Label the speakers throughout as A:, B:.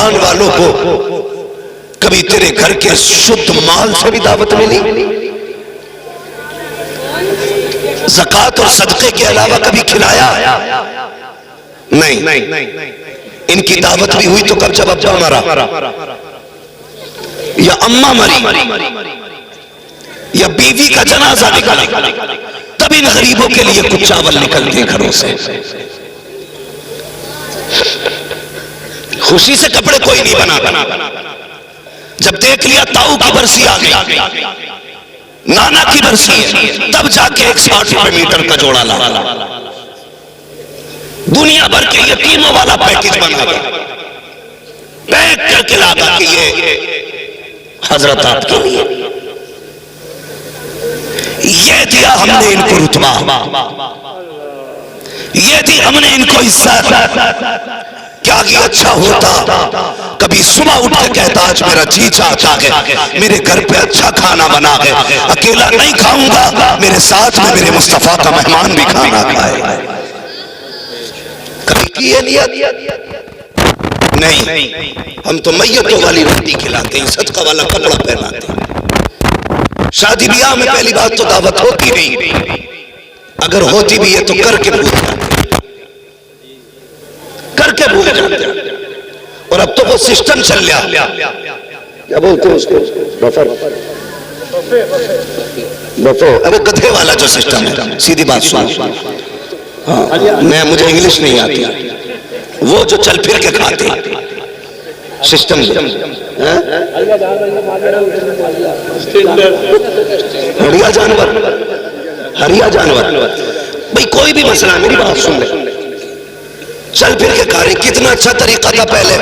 A: कुरान वालों को कभी तेरे घर के शुद्ध माल से भी दावत मिली? ज़कात और सदक़े के अलावा कभी खिलाया? नहीं। इनकी दावत भी हुई तो कब, जब अब्बा मरा या अम्मा मरी या बीवी का जनाजा निकला, तब इन गरीबों के लिए कुछ चावल निकलते हैं घरों से। खुशी से कपड़े कोई नहीं बना। जब देख लिया ताऊ की बरसी आ गई, नाना की बरसी है, तब जाके 160 रुपए मीटर का जोड़ा ला। दुनिया भर के यतीमों वाला पैकेज बना पैक करके लागा कि ये हजरत आपके लिए। ये दिया हमने इनको रुतबा, ये दी हमने इनको इज्जत। क्या ये अच्छा होता कभी सुबह उठ के कहता आज मेरा जी चाहता है मेरे घर पे अच्छा खाना बना है, अकेला नहीं खाऊंगा, मेरे साथ में मेरे मुस्तफा का मेहमान भी खाना खाए। कभी किए नहीं, हम तो मैयतों वाली रोटी खिलाते हैं, सदका वाला कपड़ा पहनाते हैं। शादी ब्याह में पहली बात तो दावत होती नहीं, अगर होती भी है तो करके भूल जाते। और अब तो वो सिस्टम चल गया, क्या बोलते हैं उसको, बफे, अरे गधे वाला जो सिस्टम है। सीधी बात सुन, हाँ, मुझे इंग्लिश नहीं आती, वो जो चल फिर के खाते सिस्टम, हरिया जानवर भाई, कोई भी मसला, मेरी बात सुन ले, चल फिर के खा रहे। कितना अच्छा तरीका था पहले,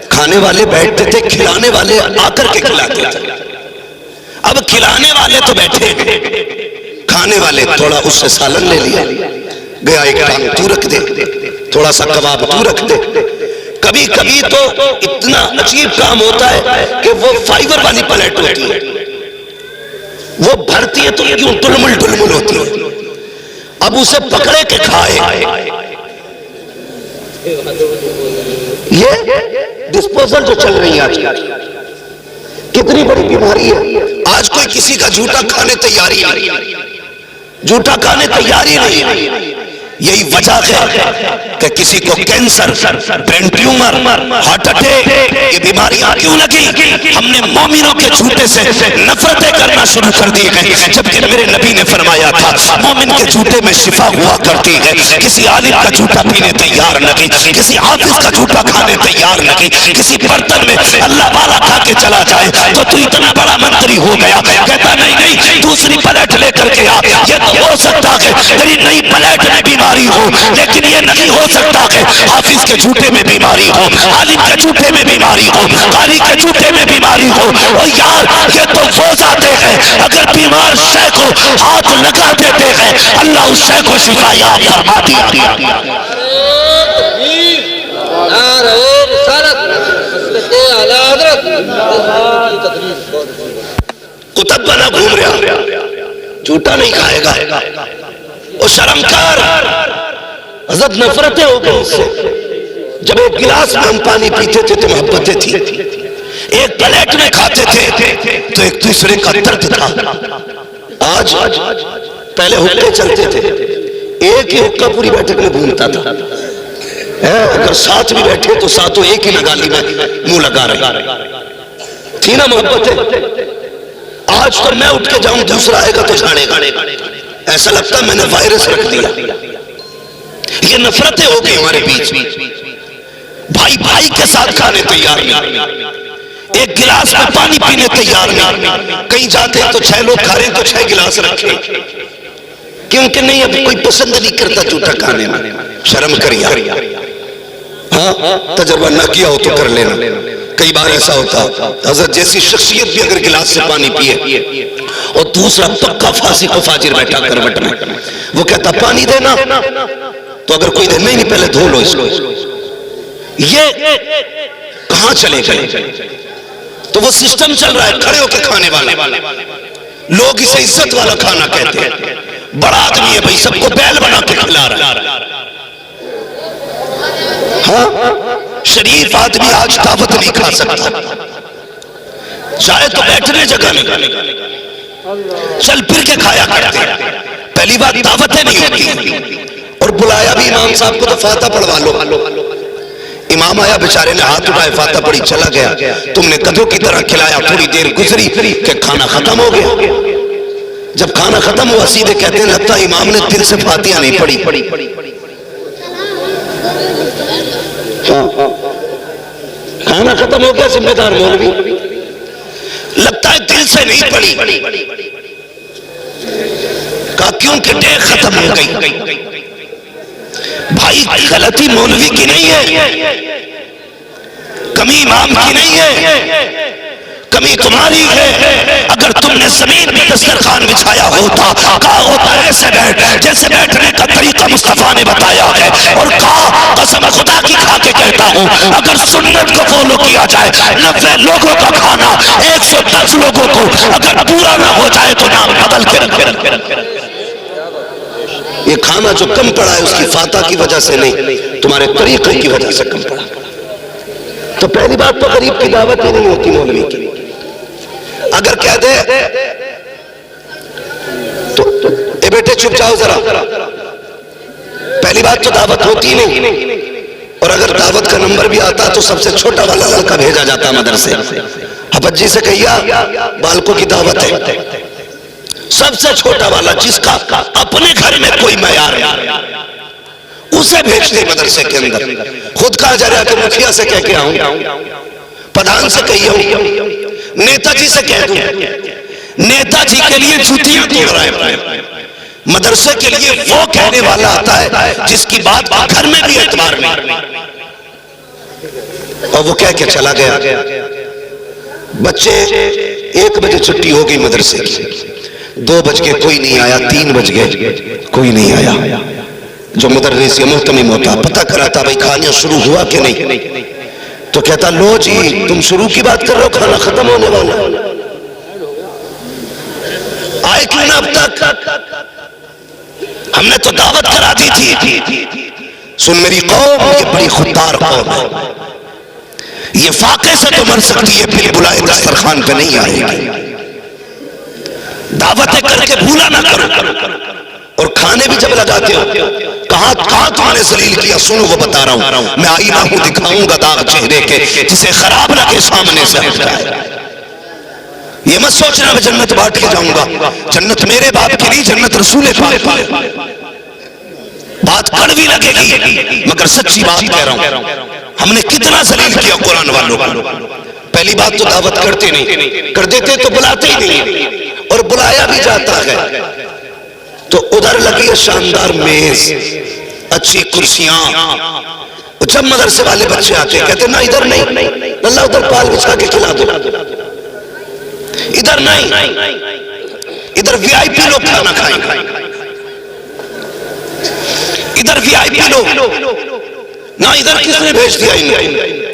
A: खाने वाले बैठते थे, खिलाने वाले आकर के खिलाते थे। अब खिलाने वाले तो बैठे, खाने वाले थोड़ा उससे सालन ले लिया, गया एक टांग तू रख दे, थोड़ा सा कबाब तू रख दे। कभी कभी तो इतना अजीब काम होता है कि वो फाइबर वाली प्लेट होती है, वो भरती है तो यूं टुलमुल टुलमुल होती है, अब उसे पकड़े के खाए। ये डिस्पोजल जो चल रही है आज, कितनी बड़ी बीमारी है। आज कोई किसी का झूठा खाने तैयारी नहीं। यही वजह है कि किसी को cancer, brain tumour, heart attack, ये बीमारियां क्यों लगी? हमने मोमिनों के झूठे से नफरतें करना शुरू कर दी है, जबकि मेरे नबी ने फरमाया था मोमिन के झूठे में शिफा हुआ करती है। किसी आलिम का झूठा पीने तैयार नहीं, किसी हाफिज का झूठा खाने तैयार नहीं। किसी बर्तन में अल्लाह वाला खा के चला जाए तो तू इतना बड़ा मंत्री हो गया, कहता नहीं दूसरी प्लेट लेकर के आ। ये तो हो सकता है तेरी नई प्लेट में बीमारी हो, लेकिन ये नहीं हो सकता है हाफिज के झूठे में बीमारी हो, आलिम के झूठे में बीमारी हो, कारी के झूठे में बीमारी हो। और यार ये तो वो जाते हैं, अगर बीमार शय को हाथ लगा देते हैं अल्लाह उस शय को शिफा याब फरमा दिया। कुतुब बना घूम रहा, झूठा नहीं खाएगा, वो शर्मकार। हज़रत नफरतें हो गई उससे। जब एक गिलास में हम पानी पीते थे तो मोहब्बतें थी, एक प्लेट में खाते थे तो एक दूसरे का दर्द था। आज पहले हुक्के चलते थे, एक ही हुक्का पूरी बैठक में घूमता था, अगर साथ भी बैठे तो सातों एक ही नगाली में मुंह लगा रहे थी ना मोहब्बतें। आज तो मैं उठ के जाऊं, दूसरा आएगा तो झाड़ेगा, ऐसा लगता है मैंने वायरस रख दिया। ये नफरतें हो गई हमारे बीच, भाई भाई के साथ खाने तैयार नहीं, एक गिलास में पानी पीने तैयार नहीं। कहीं जाते हैं तो 6 लोग खा रहे हैं तो 6 गिलास रखे, क्योंकि नहीं अब कोई पसंद नहीं करता झूठा खाने में। शर्म कर यार, हाँ तजर्बा ना किया हो तो कर लेना। कई बार ऐसा होता हज़रत जैसी शख्सियत भी अगर गिलास से पानी पिए और दूसरा पक्का फासिक को फाजिर बैठा करवट में, वो कहता पानी देना, तो अगर कोई देना ही नहीं पहले धो लो इसको। ये कहां चले गए? तो वो सिस्टम चल रहा है खड़े होकर खाने वाले, लोग इसे इज्जत वाला खाना कहते हैं। बड़ा आदमी है भाई, सबको बैल बना के खिला रहा है। हाँ शरीफ आदमी आज दावत नहीं खा सकता, चाहे तो बैठने जगह नहीं, चल फिर के खाया करते। पहली बात दावतें नहीं होती, और बुलाया भी इमाम साहब को तो फाता पढ़वा लो। इमाम आया, बेचारे ने हाथ उठाए, फाता पढ़ी, चला गया। तुमने गधों की तरह खिलाया, थोड़ी देर गुजरी कि खाना खत्म हो गया। जब खाना खत्म हुआ सीधे कहते हैं लगता इमाम ने दिल से फातिहा नहीं पढ़ी। खाना खत्म हो गया, जिम्मेदार मौलवी, लगता है दिल से नहीं पढ़ी। कहा क्यों कि डेट खत्म हो गई। भाई गलती मौलवी की नहीं है, कमी इमाम की नहीं है, कमी तुम्हारी है। अगर तुमने जमीन में दस्तरखान बिछाया होता, कहा होता ऐसे बैठ, जैसे बैठने का तरीका मुस्तफा ने बताया है, और कहा कसम खुदा की खा के कहता हूं, अगर सुन्नत को फॉलो किया जाए, 90 लोगों का खाना 110 लोगों को अगर पूरा ना हो जाए तो नाम बदल के ये खाना जो कम पड़ा है उसकी फाता की वजह से नहीं, तुम्हारे तरीके की वजह से कम पड़ा। तो पहली बात तो गरीब की दावत ही नहीं होती मौलवी की। अगर कह दे तो ए बेटे चुप जाओ जरा, पहली बात तो दावत होती नहीं। और अगर दावत का नंबर भी आता तो सबसे छोटा वाला लड़का भेजा जाता मदरसे। हबज्जी से कहिया बालकों की दावत है, सबसे छोटा वाला जिसका अपने घर में कोई मयार है उसे भेजते मदरसे के अंदर। खुद कहा जा रहा कि मुखिया से कह के आऊं, प्रधान से कहिए, नेताजी से कह दूं, नेताजी के लिए जूतियां तोड़ रहे हैं, मदरसे के लिए वो कहने वाला आता है जिसकी बात घर में भी एतबार नहीं, और वो कह के चला गया। बच्चे 1 बजे छुट्टी हो गई मदरसे की, 2 बज के कोई नहीं आया, 3 बज गए कोई नहीं आया। जो मुदर्रिस या मुहतमिम होता पता कराता भाई खाना शुरू हुआ कि नहीं, तो कहता लो जी तुम शुरू की बात कर रहे हो, खाना खत्म होने वाला, आए क्यों ना अब तक, हमने तो दावत करा दी थी। सुन मेरी कौम, ये बड़ी खुददार कौम है, ये फाके से तो मर सकती है, फिर बुलाए दस्तरखान पे नहीं आएगी। दावतें करके भूला ना करो, और खाने भी जब लगाते हो कहां तुम्हारे जलील किया, सुनो वो बता रहा हूं। मैं आईना हूं, दिखाऊंगा दाग चेहरे के, जिसे खराब लगे सामने से हट जाए। ये मत सोचना मैं जन्नत बांट के जाऊंगा, जन्नत मेरे बाप की नहीं, जन्नत रसूल पाक की। बात कड़वी लगेगी मगर सच्ची बात कह रहा हूं। हमने कितना जलील किया कुरान वालों को। पहली बात तो दावत करते नहीं, कर देते तो बुलाते ही नहीं, और बुलाया भी जाता है तो उधर लगी है शानदार मेज, अच्छी कुर्सियां। जब मदरसे वाले बच्चे आते कहते ना इधर नहीं, अल्लाह उधर पाल बिछा के खिला दो, इधर नहीं, इधर वीआईपी लोग खाना खाएंगे, इधर वीआईपी लोग ना, इधर किसने भेज दिया इन्हें,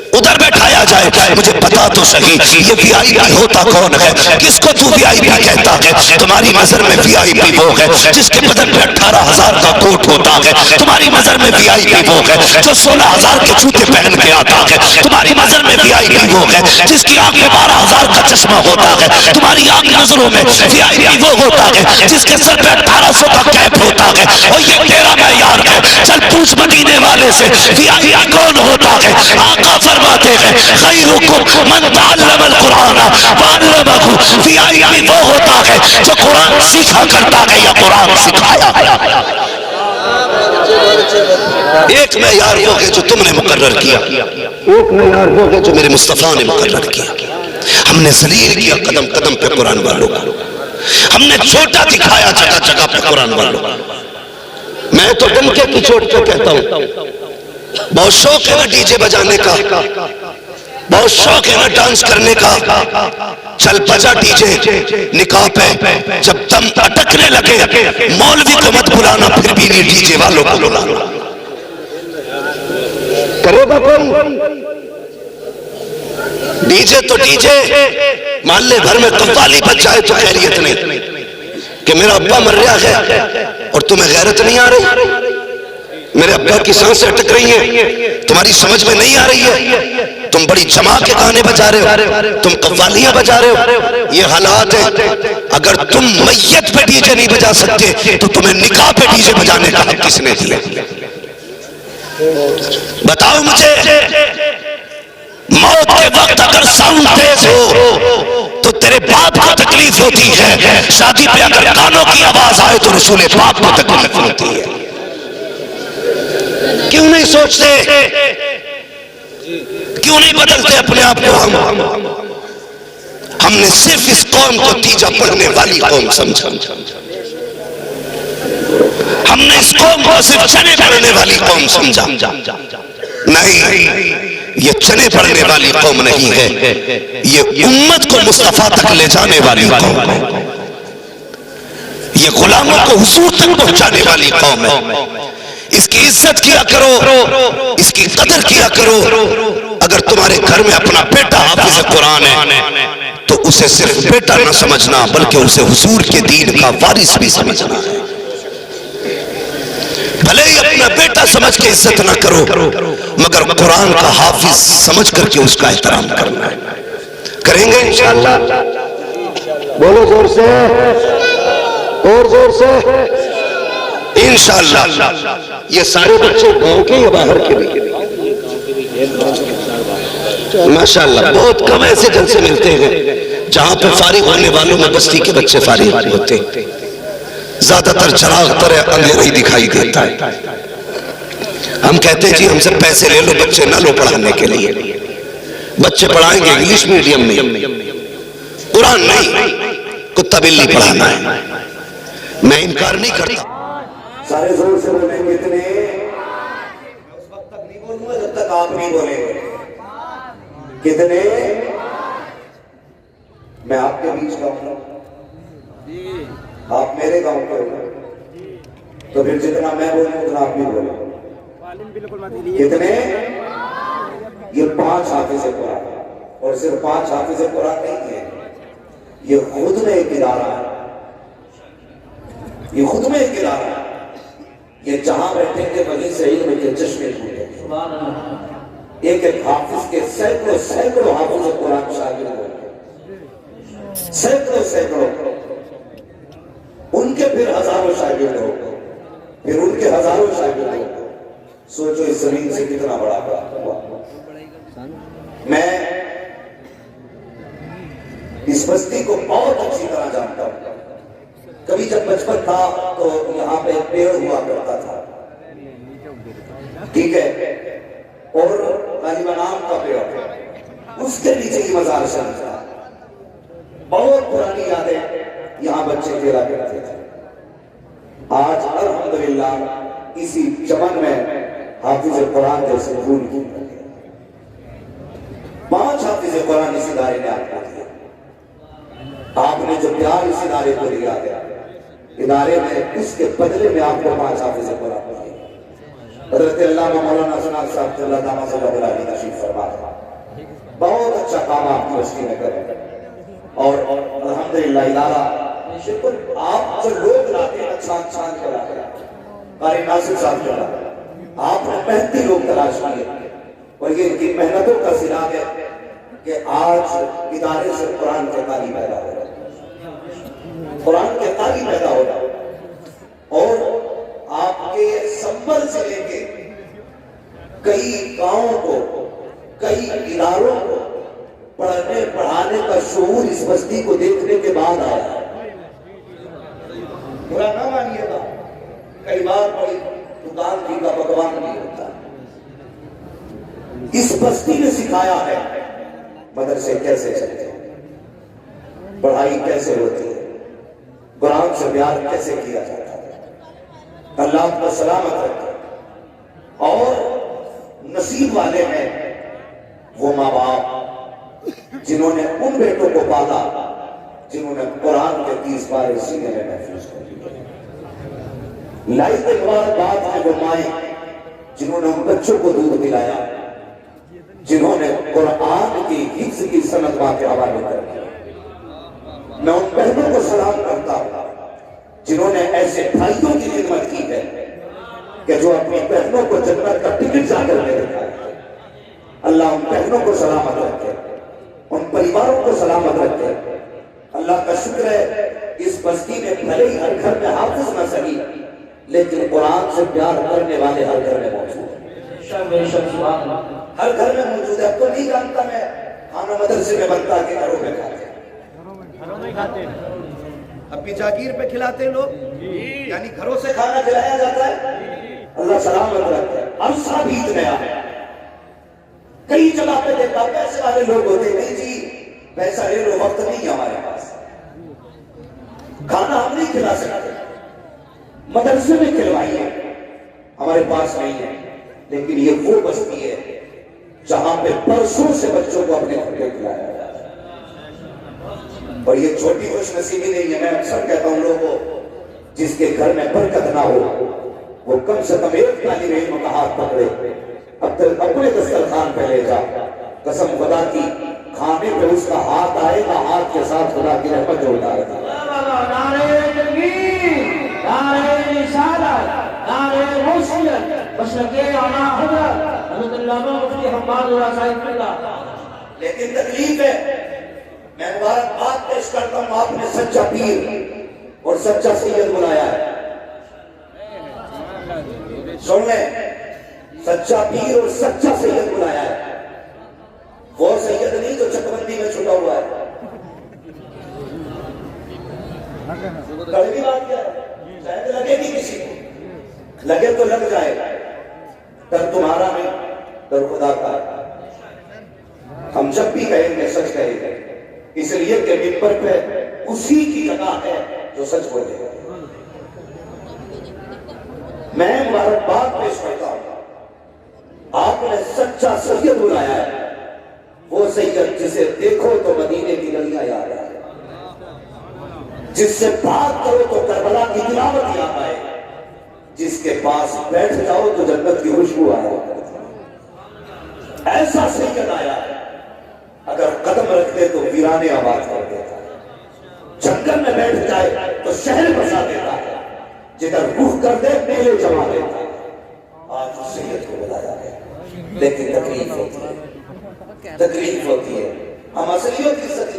A: उधर बैठाया जाए। मुझे पता तो सही ये वीआईपी होता कौन है, किसको तू वीआईपी कहता है? तुम्हारी नजर में वीआईपी वो है जिसके बदन में 18,000 का कोट होता है। तुम्हारी नजर में वीआईपी वो है जो 16,000 के जूते पहन के आता है। तुम्हारी नजर में वीआईपी वो है जिसकी आंख में 12,000 का चश्मा होता है। तुम्हारी आंख नजरों में वीआईपी वो होता है जिसके सर पे 1800 का कैप होता है। और ये तेरा मेयार है, चल पूछ मदीने वाले से वीआईपी कौन होता है। आका फरमाते हैं खैरुकुम मन तअल्लमल कुरान वअल्लमहु, वीआईपी वो होता है जो कुरान सीखा करता है या कुरान सिखाया। एक मेयार वो है जो तुमने मुकर्रर किया, एक मेयार वो है जो मेरे मुस्तफा ने मुकर्रर किया। हमने जलील किया कदम कदम पे कुरान वालों को, हमने छोटा दिखाया जगह जगह पे कुरान वालों को। मैं तो डंके की चोट पे कहता हूं, बहुत शौक है ना डीजे बजाने का, बहुत शौक है ना डांस करने का, चल बजा डीजे निकाह पे, जब दम अटकने लगे मौलवी को मत बुलाना, फिर भी नहीं डीजे वालों को बुलाना। करेगा कोई डीजे तो डीजे, मोहल्ले भर में कव्वाली बज जाए तो खैरियत नहीं कि मेरा अब्बा मर रहा है और तुम्हें गैरत नहीं आ रही। मेरे अब्बा की सांसें अटक रही हैं, तुम्हारी समझ में नहीं आ रही है, तुम बड़ी जमा के गाने बजा रहे हो, तुम कव्वालियां बजा रहे हो, ये हालात है। अगर तुम मैयत पे डीजे नहीं बजा सकते तो तुम्हें निकाह पे डीजे बजाने का हक किसने दिया? बताओ मुझे। मौत के वक्त अगर साउंड तेज हो तो तेरे बाप को तकलीफ होती है, शादी पे अगर गानों की आवाज आए तो रसूल पाक को तकलीफ होती है। क्यों नहीं सोचते, क्यों नहीं बदलते अपने आप को? हमने सिर्फ इस कौम को तीजा पढ़ने वाली कौम समझा, हमने इस कौम को सिर्फ चने पढ़ने वाली कौम समझा। नहीं, ये चने पढ़ने वाली कौम नहीं है, ये उम्मत को मुस्तफा तक ले जाने वाली कौम है, ये गुलामों को हुजूर तक पहुंचाने वाली कौम है। इसकी इज्जत किया करो, इसकी कदर किया करो। अगर तुम्हारे घर में अपना बेटा हाफिज कुरान है तो उसे सिर्फ बेटा न समझना, बल्कि उसे हुजूर के दीन का वारिस भी समझना है। भले ही अपना बेटा समझ के इज्जत ना करो, मगर कुरान का हाफिज समझ करके उसका एहतराम करना है। करेंगे इंशाअल्लाह? बोलो जोर से, और जोर से इंशाअल्लाह। ये सारे बच्चे गांव के या बाहर के भी? माशाअल्लाह, बहुत कम ऐसे जलसे मिलते हैं जहां पे फारिग होने वालों में बस्ती के बच्चे फारिग होते हैं। ज्यादातर चराग तरह अंधेरा ही दिखाई देता है। हम कहते हैं जी हमसे पैसे ले लो, बच्चे ना लो पढ़ाने के लिए। बच्चे पढ़ाएंगे इंग्लिश मीडियम में, कुरान नहीं, कुत्ता बिल्ली पढ़ाना है। मैं इनकार नहीं करता।
B: सारे जोर से बोलेंगे इतने, उस वक्त तक नहीं बोलूंगा जब तक आप नहीं बोलेंगे। कितने? मैं आपके बीच का हूं, आप मेरे गांव के हो, तो फिर जितना मैं बोलूं उतना आप भी बोलो। कितने? ये 5 हाफिज़ कुरान, और सिर्फ 5 हाफिज़ कुरान नहीं है, ये खुद में एक इदारा है, ये खुद में एक इदारा है। ये जहां बैठेंगे वहीं से इल्म के चश्मे खुलेंगे। एक एक हाफिज के सैकड़ों सैकड़ों हाफिज कुरान शागिर्द होंगे, सैकड़ों सैकड़ों, उनके फिर हजारों शागिर्द होंगे, फिर उनके हजारों शागिर्द होंगे। सोचो इस जमीन से कितना बड़ा हुआ। मैं इस बस्ती को बहुत अच्छी तरह जानता हूं। कभी जब बचपन था तो यहाँ पे पेड़ हुआ करता था, ठीक है, और गालिबा नाम का पेड़, उसके नीचे ही मजार शरीफ था। बहुत पुरानी यादें यहाँ बच्चे खेला करते थे। आज अल्हम्दुलिल्लाह इसी चमन में हाफिज कुरान जैसे फूल की 5 हाफिज कुरान इस इदारे ने आपको दिया। आपने जो प्यार इस इदारे को दिया गया, इदारे में उसके बदले में आपको 5 हाफिज कुरान दिए। हज़रत अल्लामा मौलाना सना साहब तशरीफ फरमा, बहुत अच्छा काम आपकी बस्ती में करें। और अल्हम्दुलिल्लाह इदारा आप जो लोग लाते हैं, अच्छा कारी नासिर साहब चला, आपने 35 लोग तलाश किए, और ये इनकी मेहनतों का सिला है कि आज इदारे से कुरान के कारी पैदा हो रहा है, कुरान के कारी पैदा हो रहा है। और आपके संबल से लेके कई गांवों को, कई इदारों को पढ़ने पढ़ाने का शऊर इस बस्ती को देखने के बाद आया है। बुरा ना मानिएगा, कई बार कोई दुकान की का पकवान नहीं होता। इस बस्ती ने सिखाया है मदरसे कैसे चलते हैं, पढ़ाई कैसे होती है, कुरान से प्यार कैसे किया जाता है। अल्लाह आपको सलामत रखे। और नसीब वाले हैं वो माँ बाप जिन्होंने उन बेटों को पाला जिन्होंने कुरान के 30 पारे सीने में महफूज कर दिए। लाइफ के बाद है वो माए जिन्होंने उन बच्चों को दूध पिलाया, जिन्होंने कुरान की हिफ्ज़ की सनद के हवाले कर दिया। मैं उन बहनों को सलाम करता हूं जिन्होंने ऐसे भाइयों की खिदमत की है कि जो अपनी बहनों को जन्नत का टिकट जाकर दे रखा है। अल्लाह उन बहनों को सलामत रखे, उन परिवारों को सलामत रखे। अल्लाह का शुक्र है इस बस्ती में भले ही हर घर में हाफिज न सही, लेकिन कुरान से प्यार करने वाले हर घर में मौजूद है, हर घर में मौजूद है। अब तो नहीं जानता मैं खाना मदरसे में बनता के घरों में खाते हैं, अब भी जागीर पे खिलाते हैं लोग, यानी घरों से खाना खिलाया जाता है। अल्लाह सलामत रखे। अरसा बीत गया है, कई जगह पे देखा पैसे वाले लोग होते, नहीं जी पैसा ले लो, वक्त नहीं है हमारे पास, खाना हम नहीं खिला सकते, मदरसे में खिलवाइए, हमारे पास नहीं है। लेकिन ये वो बस्ती है जहां पे बरसों से बच्चों को अपने घर पे खिलाया जाता है। और ये छोटी खुशनसीबी नहीं है। मैं अक्सर कहता हूं लोगों को, जिसके घर में बरकत ना हो वो कम से कम एक तालिब इल्म का हाथ पकड़े, अब तक अपने दस्तरखान पे ले जा, कसम खुदा की खाने पे उसका हाथ आएगा, हाथ के साथ खुदा की रहमत जोड़ डालेगा। लेकिन तकलीफ है, मैं मुबारकबाद पेश करता हूं, आपने सच्चा पीर और सच्चा सैयद बुलाया है। सुन ले, सच्चा पीर और सच्चा सैयद बुलाया है। वो सैयद नहीं जो चकबंदी में छुटा हुआ है। कड़वी बात क्या है, शायद लगेगी किसी को, लगे तो लग जाएगा। डर तुम्हारा नहीं, डर खुदा का। हम जब भी कहेंगे सच कहेंगे, इसलिए कि मिंबर पे उसी की जगह है जो सच बोलेगा। मैं मुबारकबाद पेश करता हूं, आपने सच्चा सैयद बुलाया है। वो सैयद जिसे देखो तो मदीने की गलियां याद आए, जिससे बात करो तो करबला की तिलावत याद आए, जिसके पास बैठ जाओ तो जन्नत की खुशबू आए। ऐसा सैयद आया है, अगर कदम रखते तो वीराने आबाद कर देता है, जंगल में बैठ जाए तो शहर बसा देता है, जिधर रुख कर दे मेले जमा देता है। आज उस सैयद को बुलाया है, लेकिन तकलीफ होती है, तकलीफ होती है। हम असलियों की इज्जत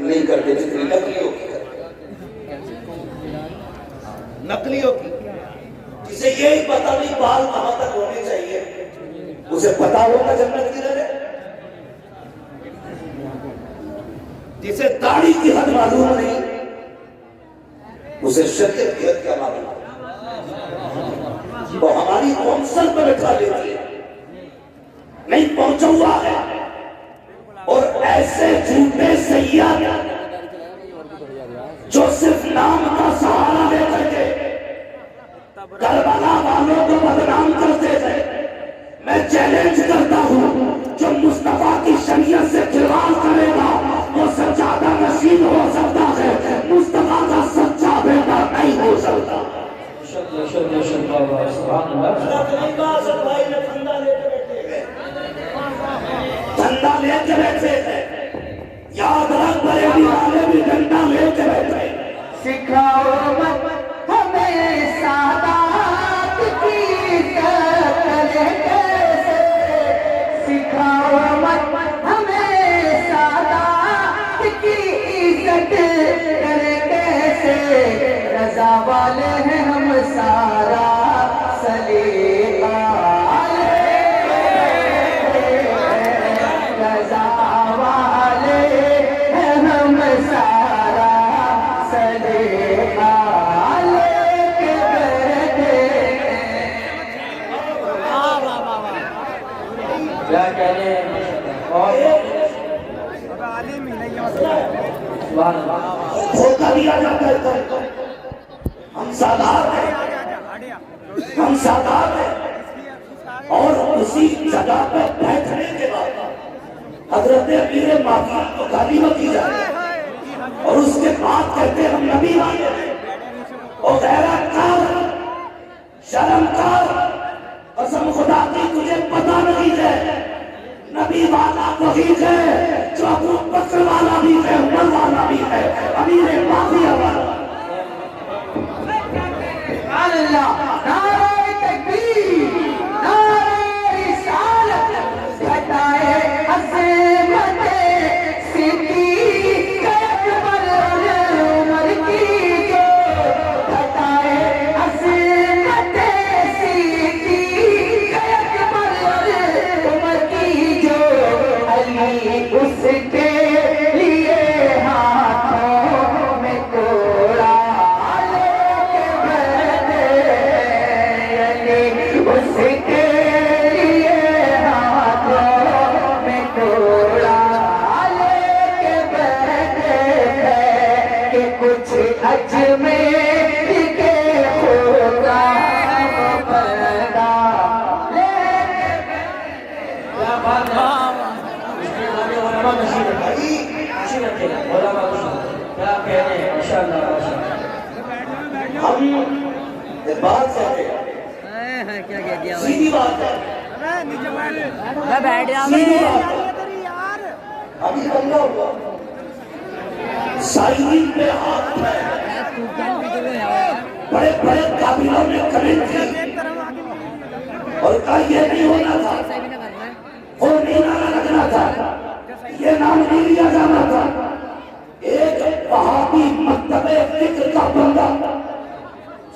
B: नहीं करते जितनी नकलियों की करते, नकलियों की। जिसे यही पता नहीं बाल कहां तक होने चाहिए, उसे पता होगा जन्नत किधर है। जिसे दाढ़ी की हद मालूम नहीं, उसे शरीयत की हद क्या मालूम। तो हमारी कौंसल पर बैठा लेती है, नहीं पहुंचा हुआ है। और ऐसे झूठे सैयद जो सिर्फ नाम का सहारा लेकर के करबला वालों को बदनाम करते थे, मैं चैलेंज करता हूं, जो मुस्तफा की शरीयत से खिलवाड़ करेगा वो सच्चादा नसीब हो सकता है, मुस्तफा का सच्चा बेटा नहीं हो सकता। धंधा लेके बैठे थे, याद रख बरेली वाले भी धंधा लेके बैठे।
C: सिखाओ मत हमें सादात की इज्जत करे कैसे, सिखाओ मत हमें सादात की इज्जत करे कैसे। रजा वाले हैं हम सारा सलीका, रजा वाले हैं हम सारा सलीका लेके बैठे। क्या कहने और
B: धोखा दिया जाता है। हम सादात हैं, हम सादात हैं। और उसी जगह पर बैठने के बाद हजरत अमीर माफिया को गाली मत दी जाए, और उसके बाद कहते हम नबी वाले हैं। और गैरतकार, शर्मकार, कसम खुदा की तुझे पता नहीं है, नबी वाला वही है जो अबू बकर वाला भी है, उमर वाला भी है, अमीर माफिया वाला।
C: अल्लाह नारे तकबीर। मुझे अजमेर के खुदा बंदा क्या बात है क्या कह रहे हैं माशाअल्लाह
B: हम एक बात कहते हैं,
D: क्या कह दिया
B: सीधी बात है,
D: मैं बैठ रहा
B: सीधी बात है। अभी बंदा हुआ साइकिल पे हाथ में बड़े बड़े काबिलों ने कमेंट की और कहा यह नहीं होना था, वो नहीं नारा लगना था, ये नाम नहीं लिया जाना था। एक वहाबी मकतबे फिक्र का बंदा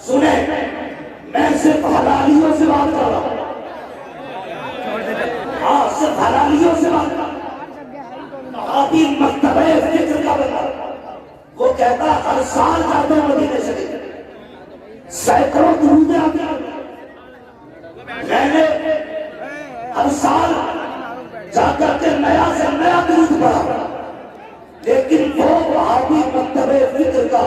B: सुने, मैं सिर्फ हलालियों से बात कर रहा हूँ, हाँ सिर्फ हलालियों से बात कर रहा हूँ। वहाबी मकतबे फिक्र का बंदा वो कहता हर साल जाते हैं मदीने शरीफ, सैकड़ों दुरूद आते हैं, मैंने हर साल जाकर के नया से नया दुरूद पढ़ा, लेकिन वो वहाबी मकतबे फिक्र का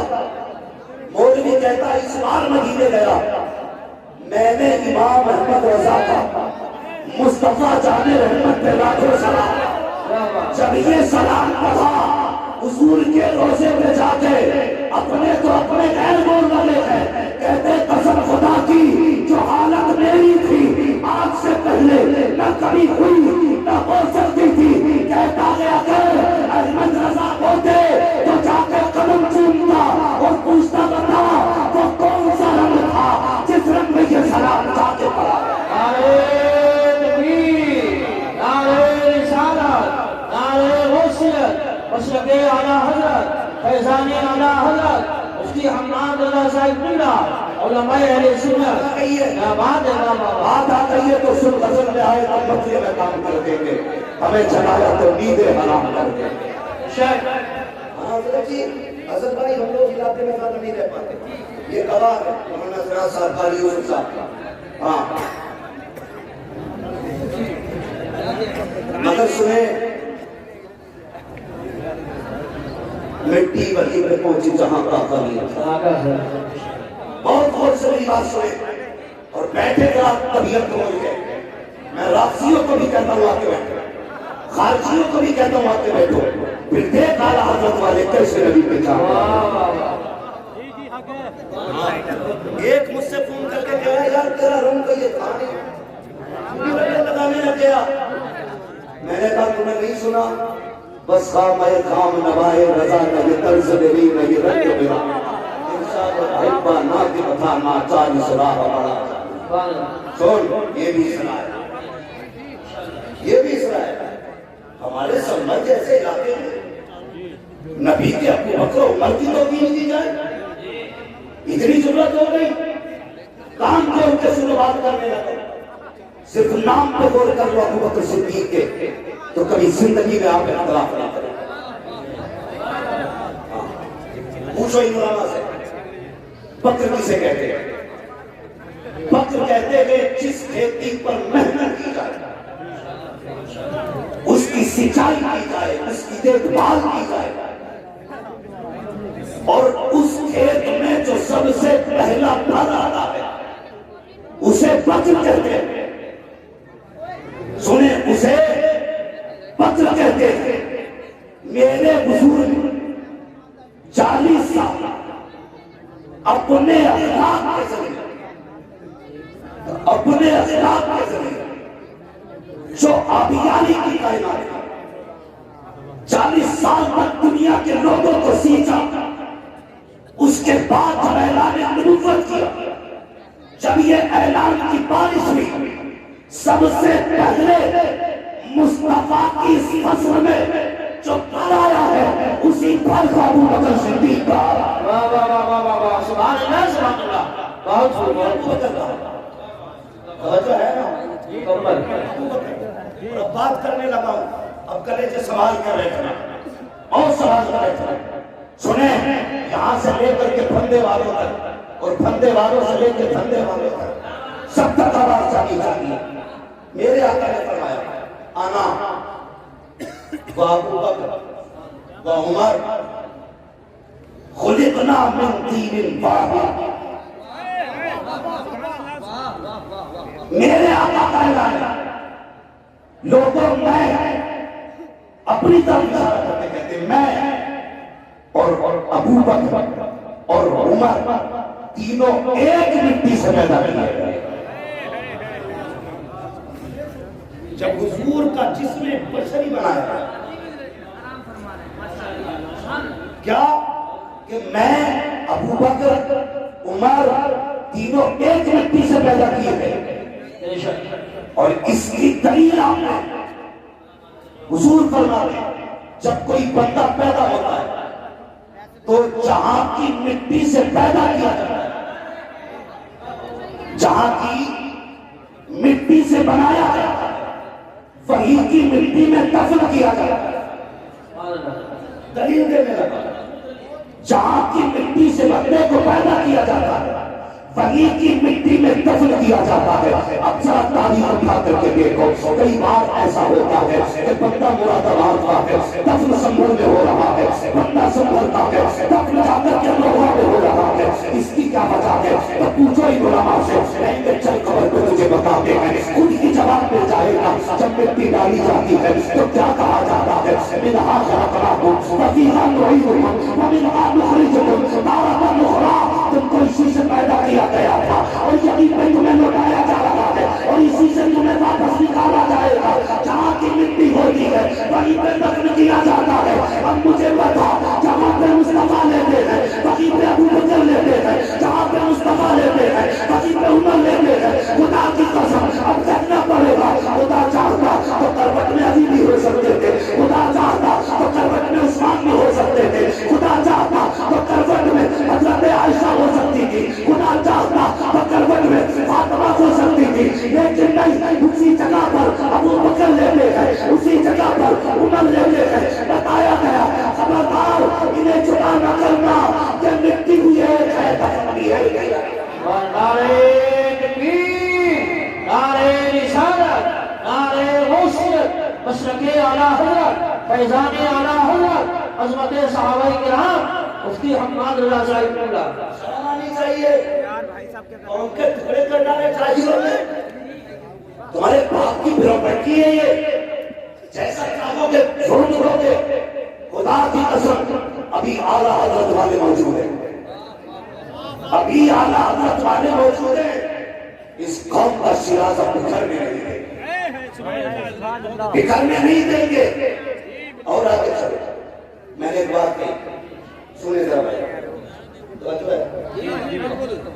B: मौलवी कहता इस बार मदीने गया, मैंने इमाम अहमद रजा का मुस्तफा जाने रहमत पे लाखों सलाम, जब ये सलाम पढ़ा हुजूर के रोजे में जाके अपने तो अपने गैर बोल वाले हैं, कहते कसम खुदा की जो हालत मेरी थी आज से पहले न कभी हुई न हो सकती थी, कहता गया अहमद रजा होते तो जाके कदम चूमता और पूछता बता वो कौन सा रंग था जिस रंग में ये सलाम जाके पड़ा।
C: नारे तकबीर, नारे रिसालत, नारे गौसियत, मशरक़े आला हज़रत, फैज़ाने आला हज़रत, मुफ्ती हम्माद रज़ा साहिब बिल्ला, उलमाए अहले सुन्नत। क्या बात है बाबा,
B: बात आ गई है तो सुन गजल में आए तो बच्चे में काम कर देंगे, हमें चलाया तो नींदें हराम कर देंगे। जी हसन भाई हम लोग इलाके में ज्यादा नहीं रह पाते, ये गवाह है मोहम्मद सराज साहब काली यूसुफ साहब। हाँ मगर सुने मिट्टी वही पे पहुंची जहां का कमी बहुत बहुत से मेरी बात सुने और बैठे का तबीयत को गए। मैं राशियों को भी कहता हूँ आके बैठो, खारजियों को भी कहता हूँ आके बैठो, फिर देख आला हजरत वाले कैसे नबी पे जा। एक मुझसे फोन करके कहा यार तेरा रंग तो ये था नहीं, लगाने लग गया। मैंने कहा तुमने नहीं सुना, बस खाम है खाम नवाए रजा नहीं तर्ज मेरी नहीं रंग मेरा इंशाअल्लाह ना की बता ना चार सलाह बड़ा सुन ये भी सुना है, ये भी सुना है। हमारे संबंध जैसे इलाके में नबी के अबू बकर उमर की तो नहीं दी जाए, इतनी जरूरत हो गई काम के उनके सुनो बात करने लगे, सिर्फ नाम पे गौर कर लो अबू बकर सिद्दीक के, तो कभी जिंदगी में आप इख्तिलाफ ना करें। पूछो इमरान से बकर किसे कहते हैं? बकर कहते हैं जिस खेती पर मेहनत की जाए, उसकी सिंचाई की जाए, उसकी देखभाल की जाए और उस खेत में जो सबसे पहला फल आता है उसे बकर कहते हैं। सुने उसे बकर कहते हैं। मेरे बुजुर्ग 40 साल अपने अखलाक के जरिए, अपने अखलाक के जरिए जो आबियाली की कायनात 40 साल तक दुनिया के लोगों को सींचा, उसके बाद जब ऐलान नबुव्वत किया, जब ये ऐलान की बारिश हुई, सबसे पहले मुस्तफा की इस फसल में जो फल आया है उसी फल को अबू बकर सिद्दीक का।
C: वाह वाह वाह वाह वाह वाह, सुभान अल्लाह सुभान अल्लाह, बहुत
B: जो है ना
C: कमल।
B: अब बात करने लगा हूं, अब गले से सवाल कर रहे थे और सवाल कर रहे थे। सुने यहां से लेकर के फंदे वालों तक और फंदे वालों से लेकर फंदे वालों तक सब तक आवाज जानी चाहिए। मेरे आका ने फरमाया आना व अबू बकर व उमर खुलिकना मिन तीनिन वाहिद। मेरे आका का ऐलान है, लोगों मैं अपनी तरफ इशारा करते कहते मैं और अबू बकर और उमर तीनों एक मिट्टी से पैदा किए गए। जब हुजूर का जिस्म बशरी बनाया क्या कि मैं अबू बकर उमर तीनों एक मिट्टी से पैदा किए गए, और इसकी दलील आपने हुजूर फरमाते जब कोई बंदा पैदा होता है तो जहां की मिट्टी से पैदा किया जाता है, जहां की मिट्टी से बनाया जाता है, वही की मिट्टी में दफन किया जाता है। दलील देने लगा, जहां की मिट्टी से बंदे को पैदा किया जाता है वही की मिट्टी में दफन किया जाता है। अब जरा तारीख उठा करके देखो, कई बार ऐसा होता है कि बंदा मुरादाबाद का है, दफन संभल में हो रहा है, बंदा संभल का है, दफन जाकर के अमरोहा में हो रहा है। इसकी क्या वजह है? तो पूछो ही उलमा से, रहेंगे चल खबर को तुझे बताते हैं, खुद ही जवाब मिल जाएगा। जब मिट्टी डाली जाती है तो क्या कहा जाता है? मिनहा खलक़नाकुम व फीहा नुईदुकुम व मिनहा नुखरिजुकुम तारतन उखरा। तुमको इसी से पैदा किया गया था और यही पे तुम्हें लौटाया जा रहा है और इसी से तुम्हें वापस निकाला जाएगा। जहाँ की मिट्टी होती है वहीं पे दफन किया जाता है। अब मुझे बता, जहाँ पे मुस्तफा लेते हैं वहीं पे अबू बकर लेते हैं, जहाँ पे मुस्तफा लेते हैं वहीं पे उमर लेते हैं। खुदा की कसम अब कहना पड़ेगा, खुदा चाहता तो करवट में अली भी हो सकते थे, खुदा चाहता तो करवट में उस्मान भी हो सकते थे, खुदा चाहता तो करवट में हजरत आयशा हो सकती थी, खुदा चाहता तो करवट में फातिमा हो सकती थी, लेकिन नहीं, उसी जगह पर अबू बकर लेते हैं, उसी जगह पर उमर लेते हैं। बताया गया खबरदार इन्हें जुदा न करना कि मिट्टी हुई है दफन भी है।
C: नारे तकबीर, नारे रिसालत, नारे गौसियत, मशरक़े आला हज़रत, फैज़ाने आला हज़रत, अज़मत सहाबाए किराम, मुफ्ती हम्माद रज़ा साहिब को
B: शर्मानी चाहिए, कौन के टुकड़े कर डाले चाहिए में। तुम्हारे बाप की प्रॉपर्टी है ये, जैसा चाहोगे जुल्म करोगे। खुदा की कसम अभी आला हज़रत वाले मौजूद हैं, अभी आला हज़रत वाले मौजूद हैं। इस कौम का शिराज़ा बिखरने नहीं देंगे, बिखरने नहीं देंगे। और आगे चलो, मैंने एक बात कही, सुने जरा भाई,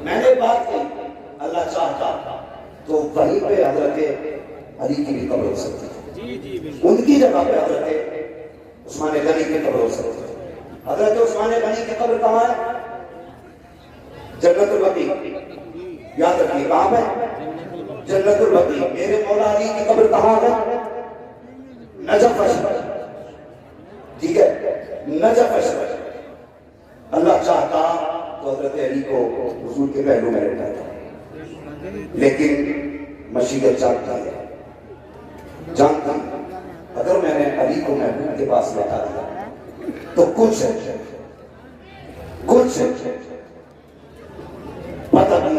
B: मैंने एक बात कही, अल्लाह चाहता तो वहीं पे हज़रत अली की भी कब्र हो सकती है, उनकी जगह पे हज़रत उस्मान गनी की कब्र हो सकती है। हज़रत उस्मान गनी की कब्र कहाँ है? जन्नतुल बकी, याद रखिए कहाँ पे? जन्नतुल बकी। मेरे मौला अली की कब्र कहाँ है? नजफ अशरफ, ठीक है, नजफ अशरफ। अल्लाह चाहता तो हज़रत अली को हुजूर के पहलू में रखता, लेकिन मशीयत जानती अगर मैंने अली को महबूब के पास बैठा दिया तो कुछ पता नहीं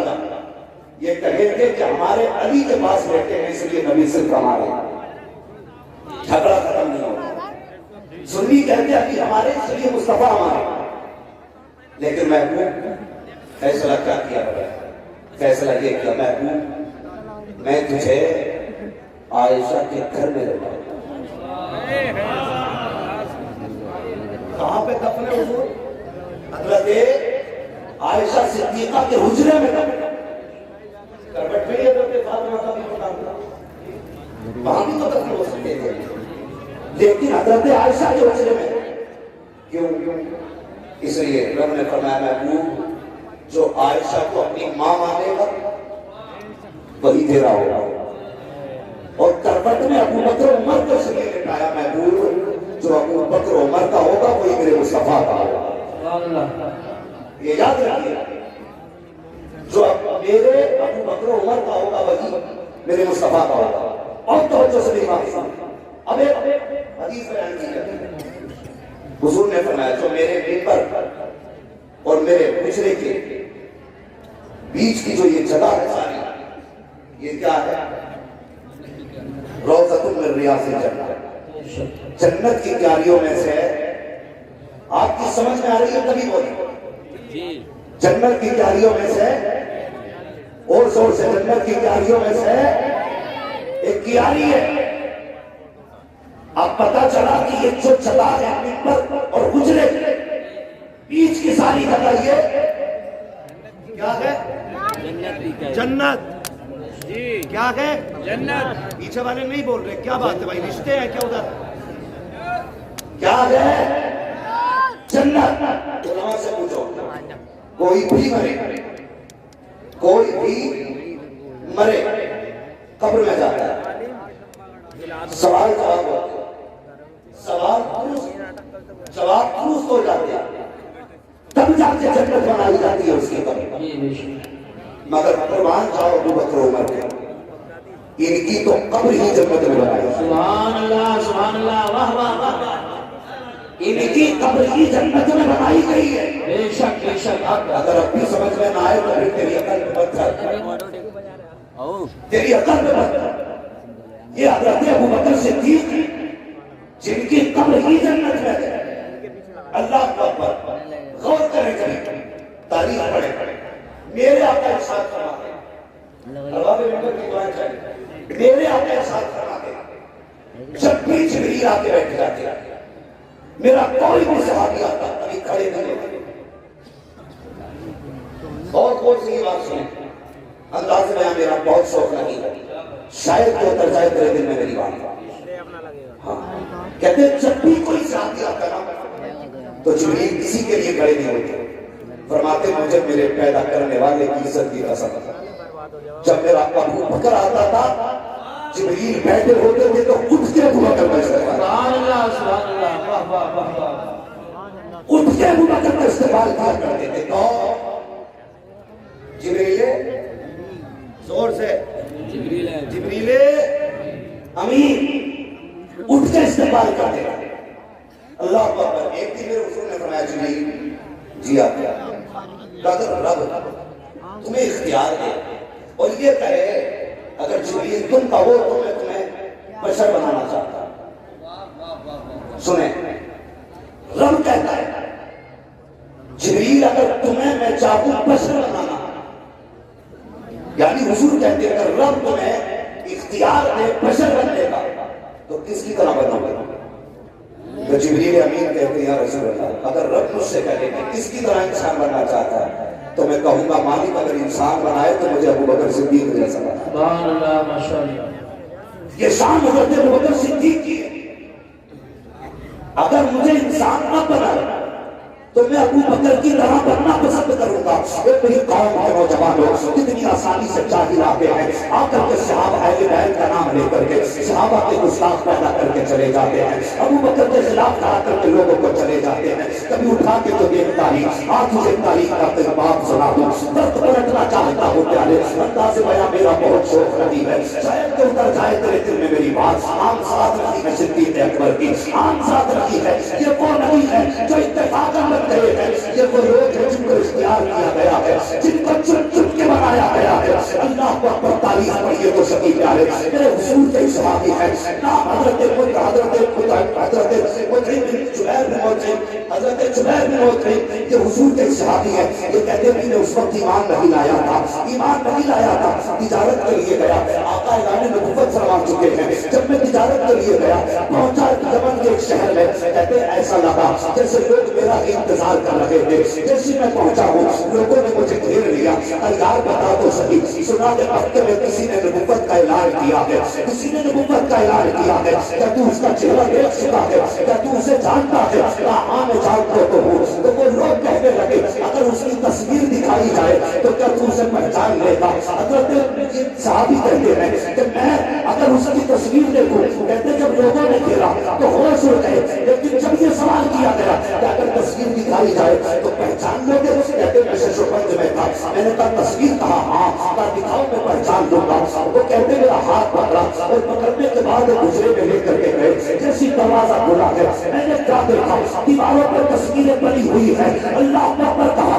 B: ये कहेंगे कि हमारे अली के पास बैठे हैं इसलिए नबी सिर्फ हमारे, झगड़ा खत्म नहीं होगा। सुन्नी कहते अली हमारे इसलिए मुस्तफा हमारे, लेकिन महबूब फैसला क्या किया? फैसला ये किया, महबूब मैं तुझे आयशा के घर में रखा। कहां पे दफन है हुजूर? हज़रत आयशा सिद्दीका के हुजरे में दफन, करवट में हज़रत फातिमा का भी मकाम था, वहां भी तो दफन हो सकते थे, लेकिन हज़रत आयशा के हुजरे में क्यों? इसलिए रब ने फरमाया महबूब जो आयशा को अपनी मां मानेगा वही तेरा होगा। और करवट में अबू बकर उमर को इसलिए लिटाया महबूब जो अबू बकर उमर का होगा वही मेरे मुस्तफा का होगा। ये याद रखिए, जो मेरे अबू बकर उमर का होगा वही मेरे मुस्तफा का होगा। और तो सभी अब एक हदीस बयान की है, हुजूर ने फरमाया जो मेरे मिंबर पर और मेरे पिछले के बीच की जो ये जगह है सारी, ये क्या है? रौज़तुन मिन रियाज़िल जन्नत, जन्नत की क्यारियों में से। आपकी समझ में आ रही है? तभी बोली। जन्नत की क्यारियों में से, और जोर से, जन्नत की क्यारियों में से एक क्यारी है। अब पता चला कि ये जो चला है मिंबर और गुजरे बीच की सारी जगह ये क्या है? जन्नत। जी क्या है? जन्नत। पीछे वाले नहीं बोल रहे, क्या बात है भाई? रिश्ते हैं क्या उधर? क्या है? जन्नत। उलमा से पूछो, कोई भी मरे, कोई भी मरे कब्र में जाता है, सवाल जवाब होते, सवाल जवाब दुरुस्त हो जाते हैं, तब जाके जन्नत बनाई जाती है उसकी कब्र। मगर कुर्बान जाओ अबू बकर उमर के, इनकी तो कब्र ही जन्नत में बनाई।
C: सुभान अल्लाह, सुभान अल्लाह, वाह वाह वाह।
B: इनकी कब्र ही जन्नत में बनाई गई है।
C: बेशक बेशक।
B: अगर अब भी समझ में ना आए तो फिर तेरी अकल में पत्थर, तेरी अकल में पत्थर। ये हज़रत अबू बकर सिद्दीक़ जिनकी कब्र ही जन्नत में है। अल्लाह अकबर, गौर करें करें, तारीख पढ़े। मेरे आका इरशाद फरमाते, अल्लाह के नबी की दुआ चाहिए, मेरे आका इरशाद फरमाते, जब भी जिब्रील आके बैठ जाते हैं, मेरा कोई भी सहाबी आता कभी खड़े नहीं होते। और कौन सी बात सुने, अंदाज में मेरा बहुत शौक नहीं है, शायद तो उतर जाए तेरे दिल में मेरी बात। हाँ, कहते जब भी कोई सहाबी आता ना तो जिब्रील किसी के लिए खड़े नहीं होते। फरमाते मुझे मेरे पैदा करने वाले की इज्जत की कसम, जब मेरा अबू बकर आता था जिब्रील बैठे होते थे तो उठ के अबू बकर का इस्तेमाल,
C: सुभान अल्लाह, सुभान अल्लाह, वाह वाह वाह वाह।
B: उठ के अबू बकर का इस्तेमाल किया करते थे। तो जिब्रील, जोर से, जिब्रील अमीन उठ के इस्तेमाल करते थे। अल्लाह अकबर। एक दिन मेरे हुजूर ने फरमाया जिब्रील जी आप रब तुम्हें इख्तियार दे और ये कहे अगर जिब्रील तुम कहो तो मैं तुम्हें बशर बनाना चाहता हूं। सुने, रब कहता है जिब्रील अगर तुम्हें मैं चाहूं बशर बनाना, यानी हुजूर कहते हैं अगर रब तुम्हें इख्तियार दे बशर बनने का तो किसकी तरह बनोगे? तो जिब्रील अमीन कहते हैं या रसूल अल्लाह, अगर रब मुझसे कहे कि किसकी तरह इंसान बनना चाहता है तो मैं कहूंगा मालिक अगर इंसान बनाए तो मुझे अबू बकर सिद्दीक जैसा बना।
C: सुभान अल्लाह, माशाअल्लाह।
B: ये शान हज़रत अबू बकर सिद्दीक की है। अगर मुझे इंसान न बनाए तो मैं अबू बकर की तरह बनना पसंद करूंगा। मेरी कौम के नौजवानों कितनी आसानी से जाहिल आते हैं, आकर के सहाबा अहले बैत का नाम लेकर के सहाबा के गुस्ताख पैदा करके चले जाते हैं, अबू बकर के खिलाफ कहा करके लोगों को चले जाते हैं। कभी उठा के तो देख तारीख, आज तुझे तारीख का बाप सुना दूं, दर्द पलटना चाहता हूँ प्यारे, अंदाज़ बयां मेरा बहुत शौक नहीं है, शायद तो उतर जाए तेरे दिल में मेरी बात। आम साथ रखी है सिद्दीक़ अकबर की, आम साथ रखी है। ये वो नहीं है जो इत्तेफाकन लग गए हैं, ये वो लोग हैं जिनको इख्तियार किया गया है, जिनको चुन चुन के बनाया गया है। अल्लाह को अकबर, तारीख पढ़िए तो सही प्यारे। मेरे हुजूर के सहाबी है नाम हजरत ये हुजूर के सहाबी है। ये कहते मैंने उस वक्त ईमान नहीं लाया था, ईमान नहीं लाया था, तिजारत के लिए गया। आका ऐलान नबुव्वत फरमा चुके हैं। जब मैं तिजारत के लिए गया, पहुंचा यमन के एक शहर में, कहते ऐसा लगा जैसे लोग मेरा इंतजार कर रहे थे। जैसे मैं पहुंचा हूँ लोगों ने मुझे घेर लिया, यार बता तो सही, सुना के पक्के में किसी ने नबुव्वत का ऐलान किया है, किसी ने नबुव्वत का ऐलान किया है, क्या तू उसका चेहरा देख चुका है, क्या तू उसे जानता है? हाँ मैं जानता तो हूँ। तो वो लोग कहने लगे अगर उसकी तस्वीर दिखाई जाए तो क्या तू उसे पहचान लेगा? हज़रत सहाबी कहते हैं कि मैं अगर उसकी तस्वीर देखूं, कहते जब लोगों ने घेरा तो होश उड़ गए, लेकिन जब ये सवाल किया गया कि अगर तस्वीर दिखाई जाए तो पहचान लोगे? कहते मैं शशोपंज में था, मैंने कहा तस्वीर कहा? हाँ दिखाओ मैं पहचान लूंगा। वो कहते मेरा हाथ पकड़ा और पकड़ने के बाद दूसरे में लेकर के गए। जैसी दरवाजा खुला है मैंने क्या देखा, दीवारों पर तस्वीरें बनी हुई है। अल्लाह पर कहा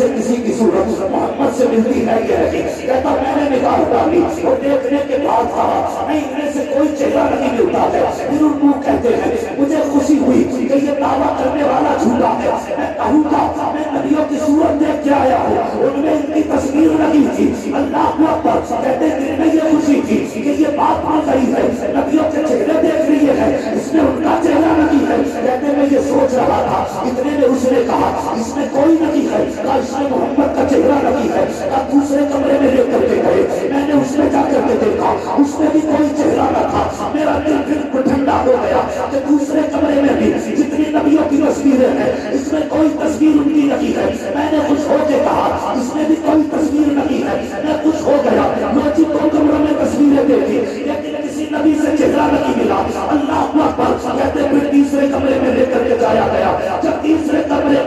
B: से किसी की सूरत मोहम्मद से मिलती है ये नहीं। कहता मैंने निगाह डाली और देखने के बाद कहा नहीं, इनमें से कोई चेहरा नहीं मिलता है। फिर उनको कहते हैं मुझे खुशी हुई कि ये दावा करने वाला झूठा है। मैं कहूँगा मैं नबियों की सूरत देख के आया हूँ, उनमें इनकी तस्वीर लगी थी। अल्लाह अकबर। कहते दिल में ये खुशी थी कि ये बात मान रही है, नबियों के चेहरे देख रही है, इसमें उनका चेहरा नहीं है। कहते मैं ये सोच रहा था, इतने में उसने कहा इसमें कोई नहीं है, कहा इसमें मोहम्मद का चेहरा नहीं है। कहा दूसरे कमरे में लेकर के गए, मैंने उसमें जाकर के देखा, उसमें भी कोई चेहरा न था। मेरा दिल बिल्कुल ठंडा हो गया कि दूसरे कमरे में भी जितनी नबियों की तस्वीरें हैं, इसमें कोई तस्वीर उनकी नहीं है। मैंने खुश होकर कहा इसमें भी कोई तस्वीर नहीं है। मैं खुश हो गया, रोजी दो कमरों में तस्वीरें देखी, लेकिन किसी नबी से चेहरा नहीं मिला। अल्लाह अकबर। कहते फिर तीसरे कमरे में लेकर के जाया गया। जब तीसरे कमरे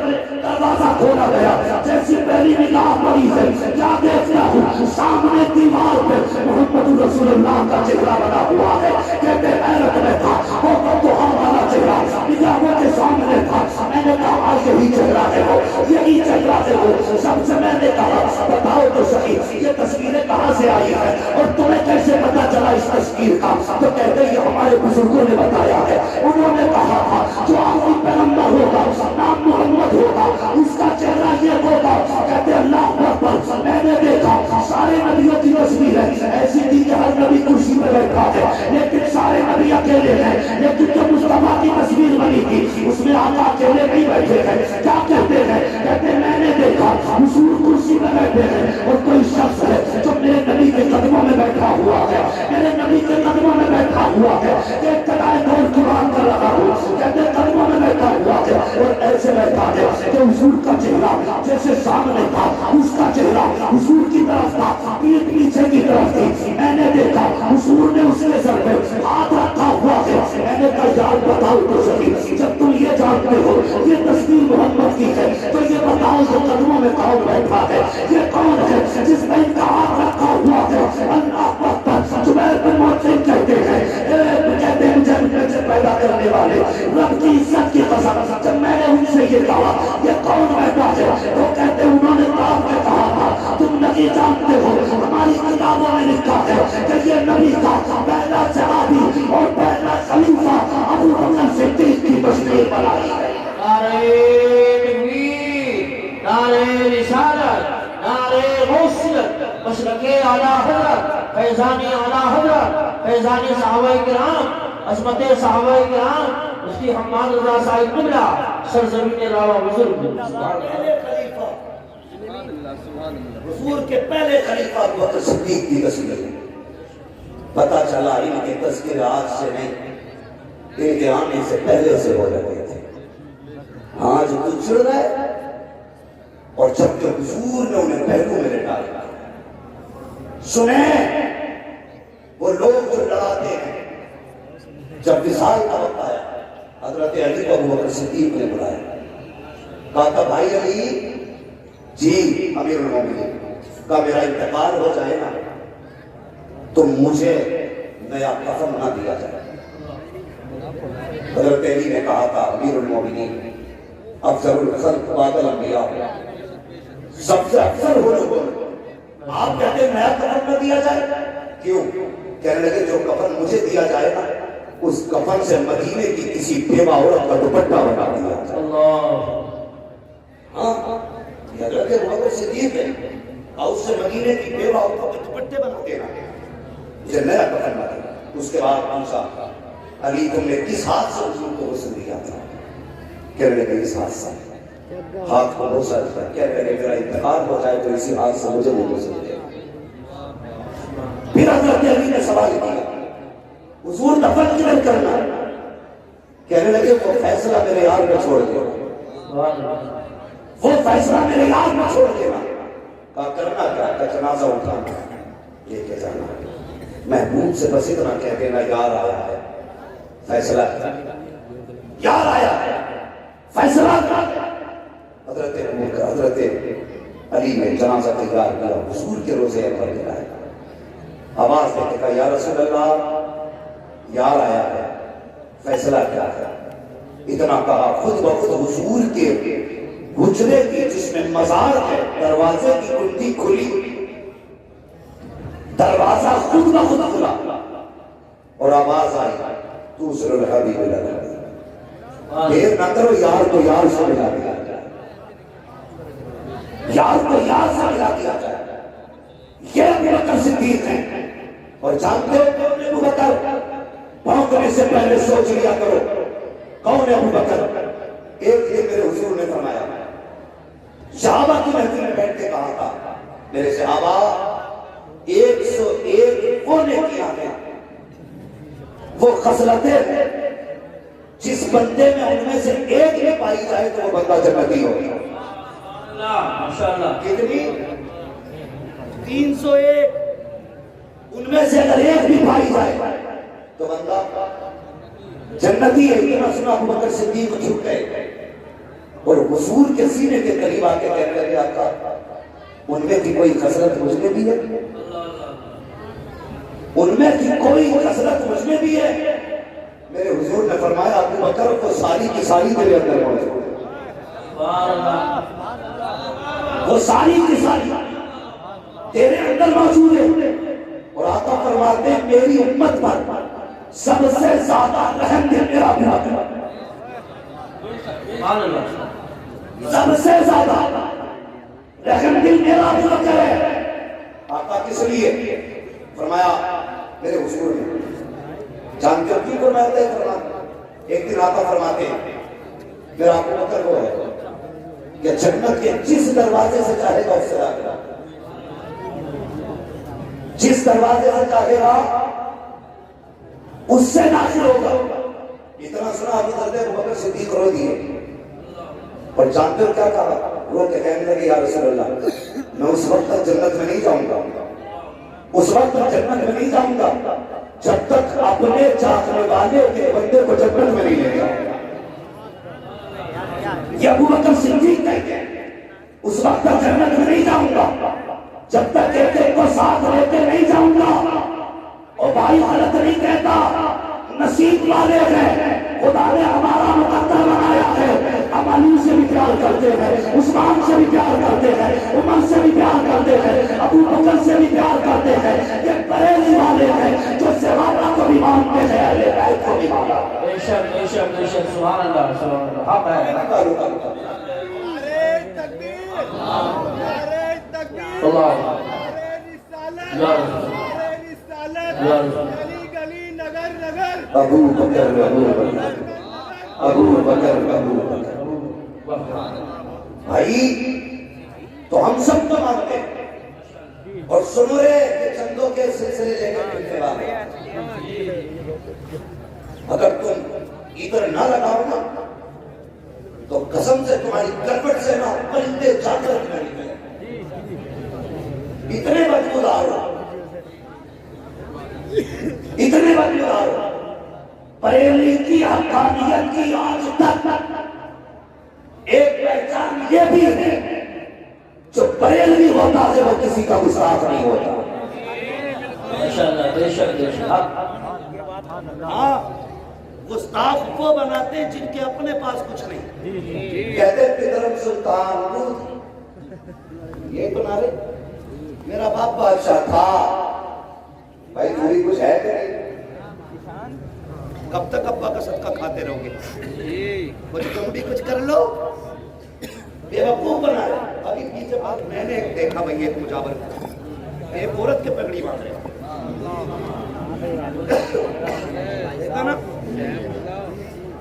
B: दरवाजा खोला गया, जैसी पहली निगाह पड़ी है, क्या देखता हूँ सामने दीवार पे मोहम्मद रसूलुल्लाह का चेहरा बना हुआ है। कहते हैरत में था, वो तो हमारा चेहरा निगाहों के सामने था। मैंने कहा आज यही चेहरा है, वो यही चेहरा है। वो सबसे मैंने कहा बताओ तो सही ये तस्वीरें कहाँ से आई है और तुम्हें कैसे पता चला इस तस्वीर का? तो कहते ये हमारे बुजुर्गों ने बताया है। उन्होंने कहा था जो आखिरी पैगंबर होगा नाम मोहम्मद होगा, उसका चेहरा ये होगा। कहते अल्लाह अकबर। मैंने देखा सारे नबियों की तस्वीरें ऐसी थी कि हर नबी कुर्सी पर बैठा है, लेकिन सारे नबी अकेले हैं। लेकिन जब मुस्तफा की तस्वीर बनी थी उसमें आका अकेले नहीं बैठे हैं। क्या कहते हैं? कहते मैंने देखा हुजूर कुर्सी में बैठे हैं और कोई शख्स है जो मेरे नबी के कदमों में बैठा हुआ है, मेरे नबी के कदमों में बैठा हुआ है। एक कदायत और कुरान कर रहा हूँ, कहते कदमों में बैठा हुआ है और ऐसे बैठा है कि हुजूर का चेहरा जैसे सामने था, उसका चेहरा हुजूर की तरफ था, पीठ पीछे की तरफ थी। मैंने देखा हुजूर ने उसके सर पे हाथ रखा हुआ है। मैंने कहा यार बताओ तो सही, जब तुम ये जानते हो ये तस्वीर मोहम्मद की है, तो ये बताओ जो कदमों में कौन बैठा है? ये कौन है जिसने इनका हाथ रखा हुआ है? अल्लाह अकबर। जुबैर बिन मुतइम कहते हैं कहते हैं मुझे पैदा करने वाले रब की इज्जत की कसम, जब मैंने उनसे ये कहा ये कौन बैठा है, तो कहते उन्होंने बाप में कहा था तुम नहीं जानते हो, हमारी किताबों में लिखा है कि ये नबी का पहला सहाबी और पहला खलीफा अबू बकर सिद्दीक की तस्वीर बनाई है।
C: नारे तकबीर, नारे रिसालत, नारे गौसियत, मशरक़े आला हज़रत, फैज़ाने आला हज़रत, फैज़ाने सहाबाए किराम, अज़मते सहाबाए किराम, मुफ्ती हम्माद रज़ा साहिब क़िबला, सरज़मीन रावा बुजुर्ग।
B: हुजूर के पहले खलीफा अबू बकर सिद्दीक की तस्वीर। पता चला इनके तस्वीर आज से नहीं, इनके आने से पहले से हो रहे थे। आज गुजर रहा है और जबकि हुजूर ने उन्हें पहलू में लिटा दिया। सुने वो लोग जो लड़ाते हैं, जब विसाल का वक्त आया हजरत अली को अबू बकर सिद्दीक ने बुलाया, कहा था भाई अली जी अमीरुल मोमिनीन का मेरा इंतकाल हो जाए ना तो मुझे नया कफन ना दिया जाए। हजरत अली ने कहा था अमीरुल मोमिनीन अफजलुल खल्क बादल अंबिया, सबसे अफजल हो लोगों आप कहते नया कफन न दिया जाए? क्यों? कहने लगे जो कफन मुझे दिया जाए ना उस कफन से मदीने की किसी बेवा औरत का दुपट्टा बना दिया जाए। हजरत अबू बकर सिद्दीक है और उससे मदीने की बेवा औरतों के दुपट्टे बना देना, मुझे नया कफन बना देना। उसके बाद पूछा अली तुमने किस हाथ से हुजूर को गुस्ल दिया था? कहने लगे इस हाथ से। हाथ को बहुत सारा था, कहने लगे मेरा इंतकाल हो जाए तो इसी हाथ से मुझे वो गुस्ल दे। फिर हजरत अली ने सवाल किया हुजूर दफन क्यों करना? कहने लगे वो फैसला मेरे यार में छोड़ दो, वो फैसला मेरे यार में छोड़ देना। कहा करना क्या? का जनाजा उठाना लेके जाना। महबूब से बस इतना कह देना यार आया है फैसला, यार आया है फैसला। हजरत अली ने जनाजा तैयार किया, हुजूर के रोजे अकबर गिराए, आवाज देके कहा या रसूल अल्लाह यार आया है फैसला क्या है? इतना कहा खुद ब खुद हुजूर के हुजरे की जिसमें मजार है, दरवाजे की कुंडी खुली, दरवाजा खुद ब खुद खुला और आवाज आई, दूसरे हबीब लगा। देर न करो, यार तो यार से मिला दिया जाए, यार तो यार से मिला दिया जाए। ये अबू बकर सिद्दीक है। और जानते हो कौन है अबू बकर? भौंकने से पहले सोच लिया करो कौन है अबू बकर। एक दिन मेरे हुजूर ने फरमाया, सहाबा की महफिल में बैठ के कहा था, मेरे सहाबा 101 वो नेकियां हैं, वो खसलतें जिस बंदे में उनमें से एक भी पाई जाए तो वो बंदा जन्नती होगा।
C: माशाअल्लाह।
B: कितनी? 301। उनमें से अगर एक भी पाई जाए तो बंदा जन्नती है। इतना सुना अबू बकर सिद्दीक झुक गए और हुजूर के सीने के करीब आके कहने लगे, आका उनमें की कोई खसलत मुझमें भी है, उनमें की कोई खसलत मुझमें भी है। मेरे हुजूर ने फरमाया, अबू बकर को सारी की सारी तेरे अंदर मौजूद है, वो सारी की सारी तेरे अंदर मौजूद है। और आका फरमाते हैं, मेरी उम्मत पर सबसे ज्यादा रहम दिल मेरा अबू बकर, सबसे ज्यादा रहम दिल मेरा अबू बकर है। आका किस लिए? फरमाया मेरे हुजूर ने। जानते हो क्यों फरमाते हैं? एक दिन आका फरमाते हैं, मेरा अबू बकर वो है कि जन्नत के जिस दरवाजे से चाहेगा उससे दाखिल, जिस दरवाजे से चाहेगा उससे दाखिल होगा। इतना सुना अबू बकर सिद्दीक रो दिए। और जानते हो क्या कहा? रो के कहने लगे, या रसूलल्लाह, मैं उस वक्त तक जन्नत में नहीं जाऊंगा, उस वक्त तक जन्नत में नहीं जाऊंगा जब तक अपने चाहने वाले के बंदे को जन्नत में नहीं ले जाऊंगा। ये अबू बकर सिद्दीक कहते हैं, उस वक्त तक जन्नत में नहीं जाऊंगा जब तक एक को साथ लेके नहीं जाऊंगा। और भाई गलत नहीं कहता, नसीब वाले हैं, खुदा ने हमारा मुकद्दर बनाया है। हम अली से भी प्यार करते हैं, उस्मान से भी प्यार करते हैं, उमर से भी प्यार करते हैं, अबू बकर से भी प्यार करते हैं। ये बरेली वाले हैं जो सहाबा को भी मानते हैं, अहले बैत को भी मानते हैं।
C: बेशक बेशक बेशक, सुभान अल्लाह सुभान अल्लाह। हक है। अल्लाह
B: अबू बकर अबू बकर अबू बकर। भाई तो हम सब तो मानते हैं। और सुनो रे, चंदों के सिलसिले लेकर अगर तुम इधर ना लगाओ ना तो कसम से तुम्हारी करवट से ना परिंदे जानवर निकलेंगे। इतने बदबूदार हो, इतने बदबूदार हो। बरेली की हक्कानियत की आज तक एक पहचान ये भी है, जो बरेली होता है वो किसी का गुस्ताख नहीं होता।
C: माशाअल्लाह, बेशक बेशक।
A: हाँ, गुस्ताख वो बनाते हैं जिनके अपने पास कुछ नहीं।
B: कहते पितरम सुल्तान ये बना रहे, मेरा बाप बादशाह था। भाई पूरी कुछ है कि नहीं?
A: कब तक अब्बा का सदका खाते रहोगे? कुछ तुम भी कुछ कर लो। बेवकूफ बना रहे। अभी पीछे बात मैंने देखा भाई, एक मुजावर एक औरत के पगड़ी बांध रहे, देखा ना?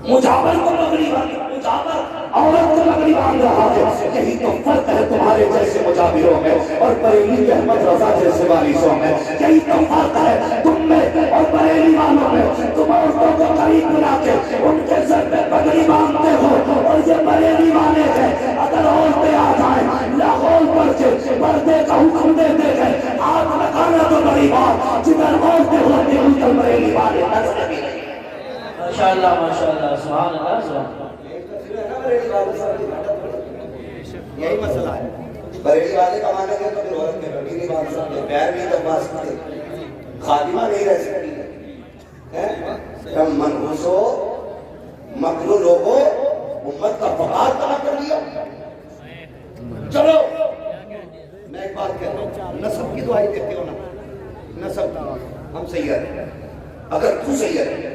B: मुजावर को पगड़ी बांधी, मुजावर औरत को पगड़ी बांध रहा है। यही तो फर्क है तुम्हारे जैसे मुजाविरों में और बरेली के अहमद रजा जैसे वारिसों में। यही तो फर्क है तुम में और बरेली वालों में। तुम औरतों को करीब बुला के उनके सर पे पगड़ी बांधते हो, और ये बरेली वाले हैं। अगर औरतें आ जाए लाहौल पर से पर्दे का हुक्म देते हैं, आग लगाना तो बड़ी बात, जिधर औरतें होती हैं उधर बरेली वाले नजर भी नहीं।
C: माशाअल्लाह माशाअल्लाह, सुभान अल्लाह सुभान।
A: यही मसला है।
B: बरेली वाले कमाने के तो फिर औरत में पगड़ी नहीं बांध सकते, पैर नहीं दबा सकते, खादिमा नहीं रह सकती है। मनहूसो मकरू लोगों उम्मत का फकार तबाह कर दिया। बात कहता हूँ, नस्ब की दुआई देते हो ना, नस्ब हम सैयद हैं। अगर तू सैयद है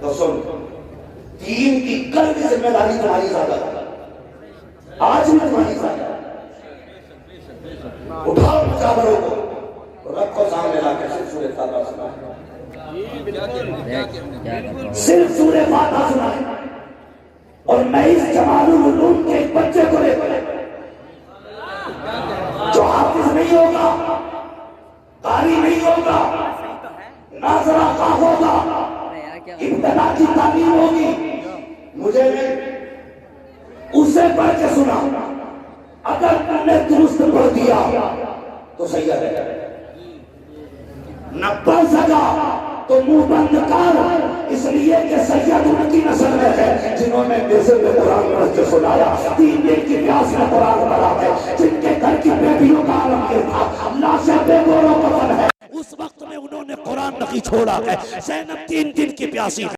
B: तो सुन, दीन की कल की जिम्मेदारी तुम्हारी ज्यादा है, आज भी तुम्हारी ज्यादा है। उठाओ मुजावरों को, रखो सामने लाके, सिर्फ सूरह फातिहा सुनाए, सिर्फ सूरह फातिहा सुनाए। और मैं इस जमानुल उलूम के एक बच्चे को लेकर, जो हाफिज नहीं होगा, कारी नहीं होगा, नाज़रा का होगा, इब्तिदा की तालीम होगी, मुझे नहीं, उसे पढ़ के सुना। अगर तुमने दुरुस्त पढ़ दिया तो सैयद है, न पढ़ सका तो मुंह बंद कर, इसलिए कि सैयद उनकी नस्ल में है जिन्होंने बेसे में कुरान पढ़ के सुनाया, 3 दिन की प्यास में कुरान पढ़ा है, जिनके घर की बेटियों का आलम ये था, लाशें बेगोरों कफन है, उस वक्त में उन्होंने कुरान नहीं छोड़ा है। ज़ैनब 3 दिन की प्यासी है।